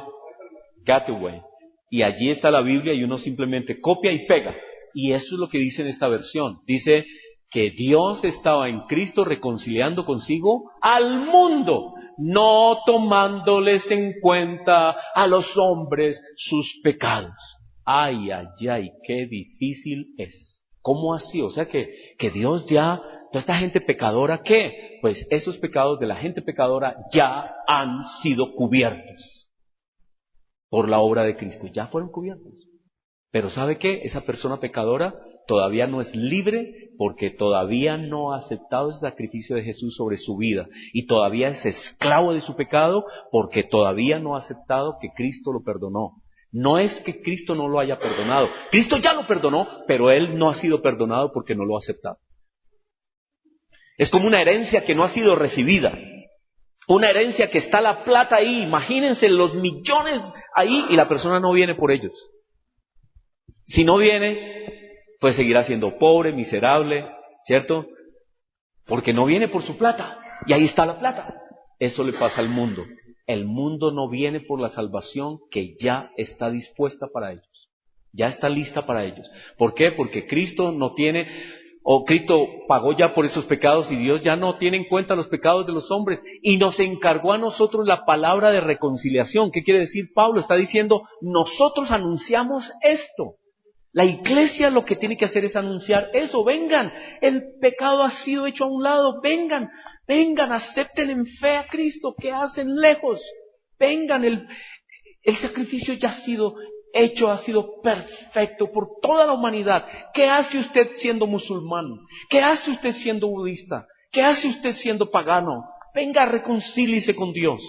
Gateway. Y allí está la Biblia y uno simplemente copia y pega. Y eso es lo que dice en esta versión. Dice que Dios estaba en Cristo reconciliando consigo al mundo, no tomándoles en cuenta a los hombres sus pecados. Ay, qué difícil es. ¿Cómo así? O sea que Dios ya, toda esta gente pecadora, ¿qué? Pues esos pecados de la gente pecadora ya han sido cubiertos por la obra de Cristo, ya fueron cubiertos. Pero ¿sabe qué? Esa persona pecadora todavía no es libre porque todavía no ha aceptado ese sacrificio de Jesús sobre su vida y todavía es esclavo de su pecado porque todavía no ha aceptado que Cristo lo perdonó. No es que Cristo no lo haya perdonado, Cristo ya lo perdonó, pero él no ha sido perdonado porque no lo ha aceptado. Es como una herencia que no ha sido recibida. Una herencia que está la plata ahí, imagínense los millones ahí y la persona no viene por ellos. Si no viene, pues seguirá siendo pobre, miserable, ¿cierto? Porque no viene por su plata y ahí está la plata. Eso le pasa al mundo. El mundo no viene por la salvación que ya está dispuesta para ellos. Ya está lista para ellos. ¿Por qué? Porque Cristo no tiene... Cristo pagó ya por esos pecados y Dios ya no tiene en cuenta los pecados de los hombres y nos encargó a nosotros la palabra de reconciliación. ¿Qué quiere decir Pablo? Está diciendo, nosotros anunciamos esto. La iglesia lo que tiene que hacer es anunciar eso. Vengan, el pecado ha sido hecho a un lado. Vengan, acepten en fe a Cristo. ¿Qué hacen lejos? Vengan, el sacrificio ya ha sido hecho, ha sido perfecto por toda la humanidad. ¿Qué hace usted siendo musulmán? ¿Qué hace usted siendo budista? ¿Qué hace usted siendo pagano? Venga, reconcíliese con Dios.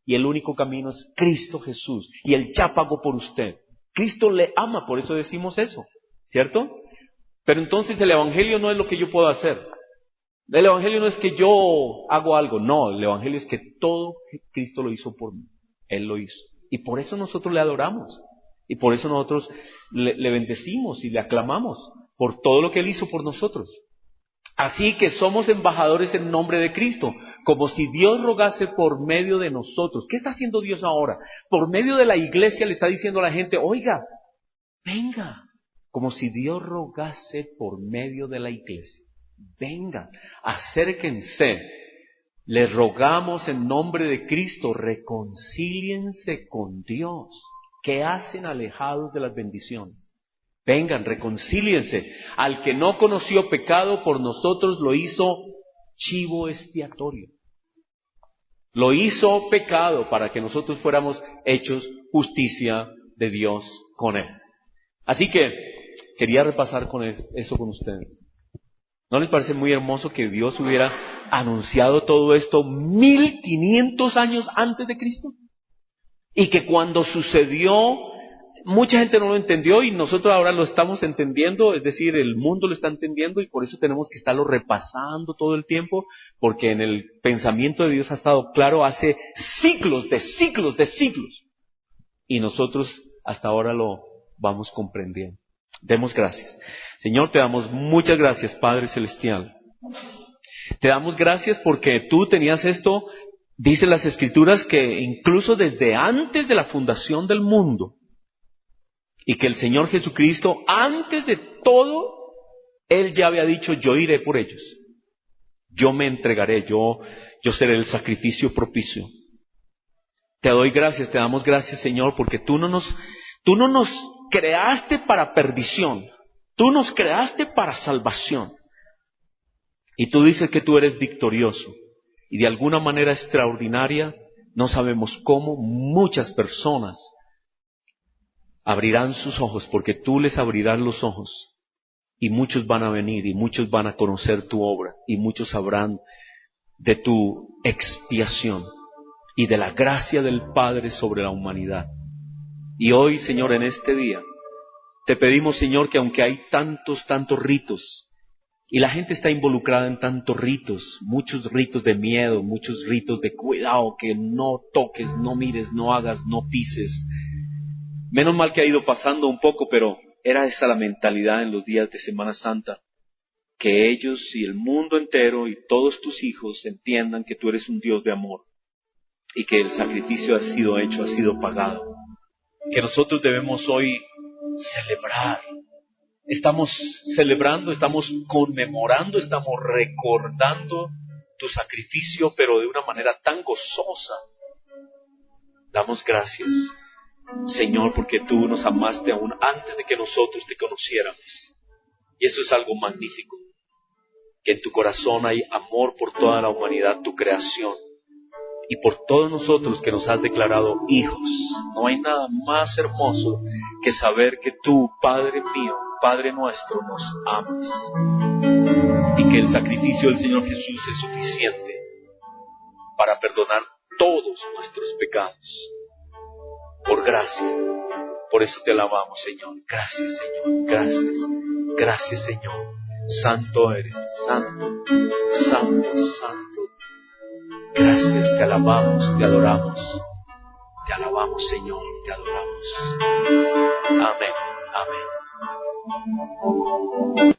Y el único camino es Cristo Jesús. Y Él ya pagó por usted. Cristo le ama, por eso decimos eso, ¿cierto? Pero entonces el Evangelio no es lo que yo puedo hacer. El Evangelio no es que yo hago algo, no, el Evangelio es que todo Cristo lo hizo por mí. Él lo hizo. Y por eso nosotros le adoramos. Y por eso nosotros le bendecimos y le aclamamos por todo lo que Él hizo por nosotros. Así que somos embajadores en nombre de Cristo, como si Dios rogase por medio de nosotros. ¿Qué está haciendo Dios ahora? Por medio de la iglesia le está diciendo a la gente, oiga, venga, como si Dios rogase por medio de la iglesia. Vengan, acérquense. Les rogamos en nombre de Cristo, reconcíliense con Dios. ¿Qué hacen alejados de las bendiciones? Vengan, reconcíliense. Al que no conoció pecado, por nosotros lo hizo chivo expiatorio. Lo hizo pecado para que nosotros fuéramos hechos justicia de Dios con Él. Así que quería repasar con eso con ustedes. ¿No les parece muy hermoso que Dios hubiera anunciado todo esto 1500 años antes de Cristo? Y que cuando sucedió, mucha gente no lo entendió y nosotros ahora lo estamos entendiendo, es decir, el mundo lo está entendiendo y por eso tenemos que estarlo repasando todo el tiempo, porque en el pensamiento de Dios ha estado claro hace siglos de siglos de siglos. Y nosotros hasta ahora lo vamos comprendiendo. Demos gracias. Señor, te damos muchas gracias, Padre Celestial. Te damos gracias porque tú tenías esto, dicen las Escrituras, que incluso desde antes de la fundación del mundo, y que el Señor Jesucristo, antes de todo, Él ya había dicho, yo iré por ellos. Yo me entregaré, yo seré el sacrificio propicio. Te doy gracias, te damos gracias, Señor, porque tú no nos creaste para perdición. Tú nos creaste para salvación. Y tú dices que tú eres victorioso. Y de alguna manera extraordinaria, no sabemos cómo, muchas personas abrirán sus ojos porque tú les abrirás los ojos. Y muchos van a venir y muchos van a conocer tu obra. Y muchos sabrán de tu expiación y de la gracia del Padre sobre la humanidad. Y hoy, Señor, en este día, te pedimos, Señor, que aunque hay tantos ritos, y la gente está involucrada en tantos ritos, muchos ritos de miedo, muchos ritos de cuidado, que no toques, no mires, no hagas, no pises. Menos mal que ha ido pasando un poco, pero era esa la mentalidad en los días de Semana Santa, que ellos y el mundo entero y todos tus hijos entiendan que tú eres un Dios de amor, y que el sacrificio ha sido hecho, ha sido pagado. Que nosotros debemos hoy celebrar. Estamos celebrando, estamos conmemorando, estamos recordando tu sacrificio, pero de una manera tan gozosa. Damos gracias, Señor, porque tú nos amaste aún antes de que nosotros te conociéramos. Y eso es algo magnífico. Que en tu corazón hay amor por toda la humanidad, tu creación. Y por todos nosotros que nos has declarado hijos. No hay nada más hermoso que saber que tú, Padre mío, Padre nuestro, nos amas. Y que el sacrificio del Señor Jesús es suficiente para perdonar todos nuestros pecados. Por gracia. Por eso te alabamos, Señor. Gracias, Señor. Gracias. Gracias, Señor. Santo eres. Santo. Santo, santo. Gracias, te alabamos, te adoramos. Te alabamos, Señor, te adoramos. Amén, amén.